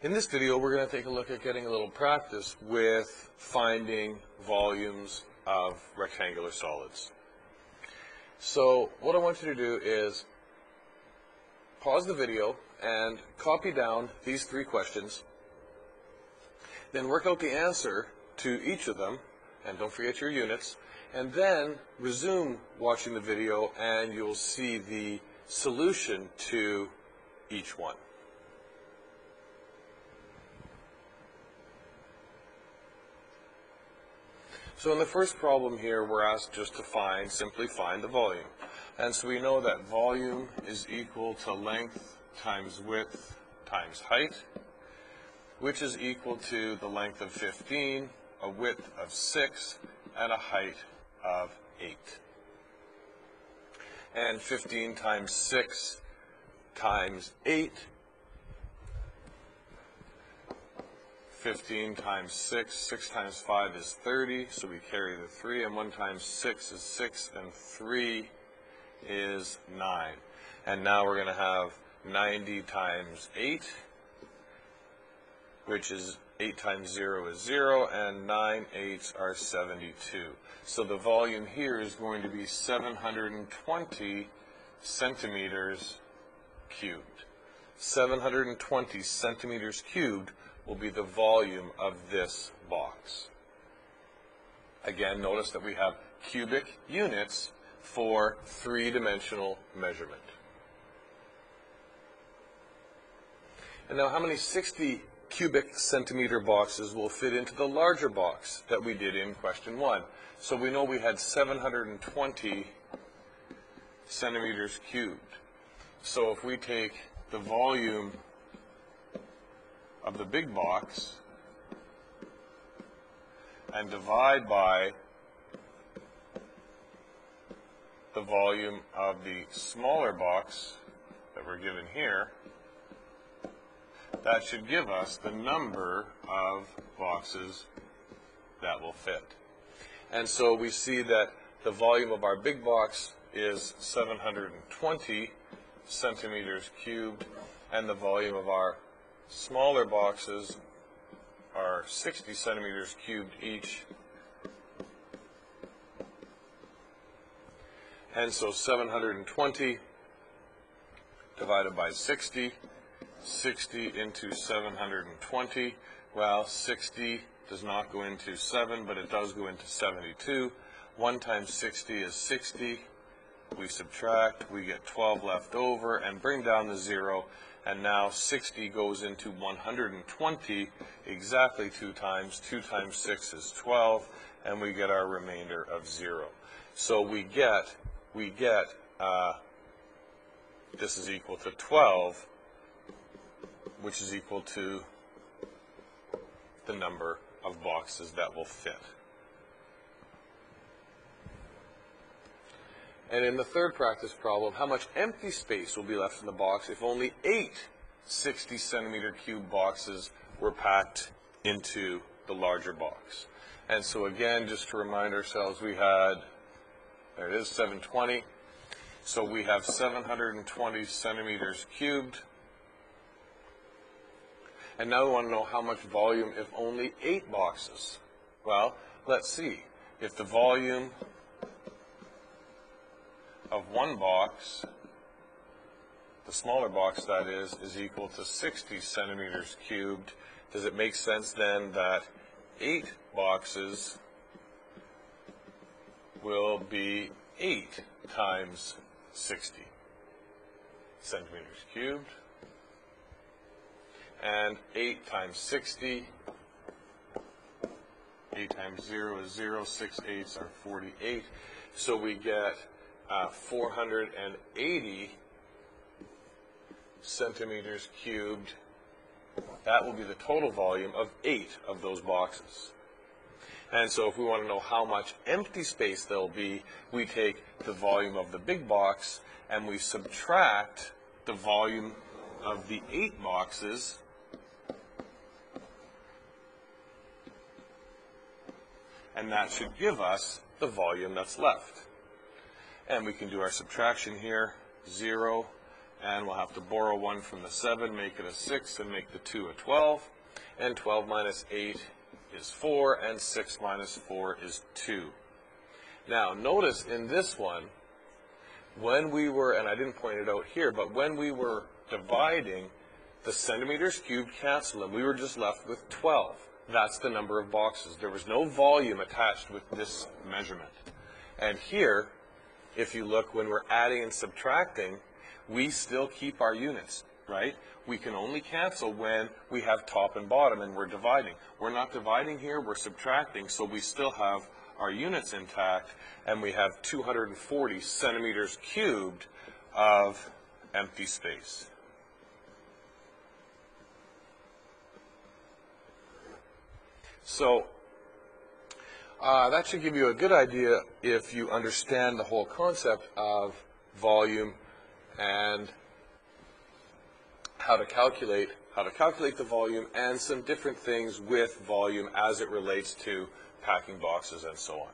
In this video, we're going to take a look at getting a little practice with finding volumes of rectangular solids. So what I want you to do is pause the video and copy down these three questions, then work out the answer to each of them, and don't forget your units, and then resume watching the video and you'll see the solution to each one. So in the first problem here, we're asked just to simply find the volume. And so we know that volume is equal to length times width times height, which is equal to the length of 15, a width of 6, and a height of 8. And 15 times 6 times 8, 15 times 6, 6 times 5 is 30, so we carry the 3, and 1 times 6 is 6, and 3 is 9. And now we're going to have 90 times 8, which is 8 times 0 is 0, and 9 eighths are 72. So the volume here is going to be 720 centimeters cubed. 720 centimeters cubed will be the volume of this box. Again, notice that we have cubic units for three-dimensional measurement. And now how many 60 cubic centimeter boxes will fit into the larger box that we did in question 1? So we know we had 720 centimeters cubed. So if we take the volume of the big box and divide by the volume of the smaller box that we're given here, that should give us the number of boxes that will fit. And so we see that the volume of our big box is 720 centimeters cubed, and the volume of our smaller boxes are 60 centimeters cubed each. And so 720 divided by 60, 60 into 720, well, 60 does not go into 7, but it does go into 72. 1 times 60 is 60. We subtract, we get 12 left over, and bring down the 0, and now 60 goes into 120 exactly 2 times. 2 times 6 is 12, and we get our remainder of 0. So we get this is equal to 12, which is equal to the number of boxes that will fit. And in the third practice problem, how much empty space will be left in the box if only 8 60 centimeter cube boxes were packed into the larger box? And so again, just to remind ourselves, we had, there it is, 720. So we have 720 centimeters cubed. And now we want to know how much volume if only 8 boxes. Well, let's see. If the volume of one box, the smaller box that is equal to 60 centimeters cubed, does it make sense then that 8 boxes will be 8 times 60 centimeters cubed? And 8 times 60, 8 times 0 is 0, 6 eighths are 48. So we get 480 centimeters cubed. That will be the total volume of 8 of those boxes. And so if we want to know how much empty space there'll be, we take the volume of the big box and we subtract the volume of the 8 boxes, and that should give us the volume that's left. And we can do our subtraction here. 0 and we'll have to borrow 1 from the 7, make it a 6, and make the 2 a 12. And 12 minus 8 is 4, and 6 minus 4 is 2. Now, notice in this one, when we were, and I didn't point it out here, but when we were dividing, the centimeters cubed canceled, and we were just left with 12. That's the number of boxes. There was no volume attached with this measurement. And here, if you look, when we're adding and subtracting, we still keep our units, right? We can only cancel when we have top and bottom and we're dividing. We're not dividing here, we're subtracting, so we still have our units intact, and we have 240 centimeters cubed of empty space. So that should give you a good idea if you understand the whole concept of volume and how to calculate the volume and some different things with volume as it relates to packing boxes and so on.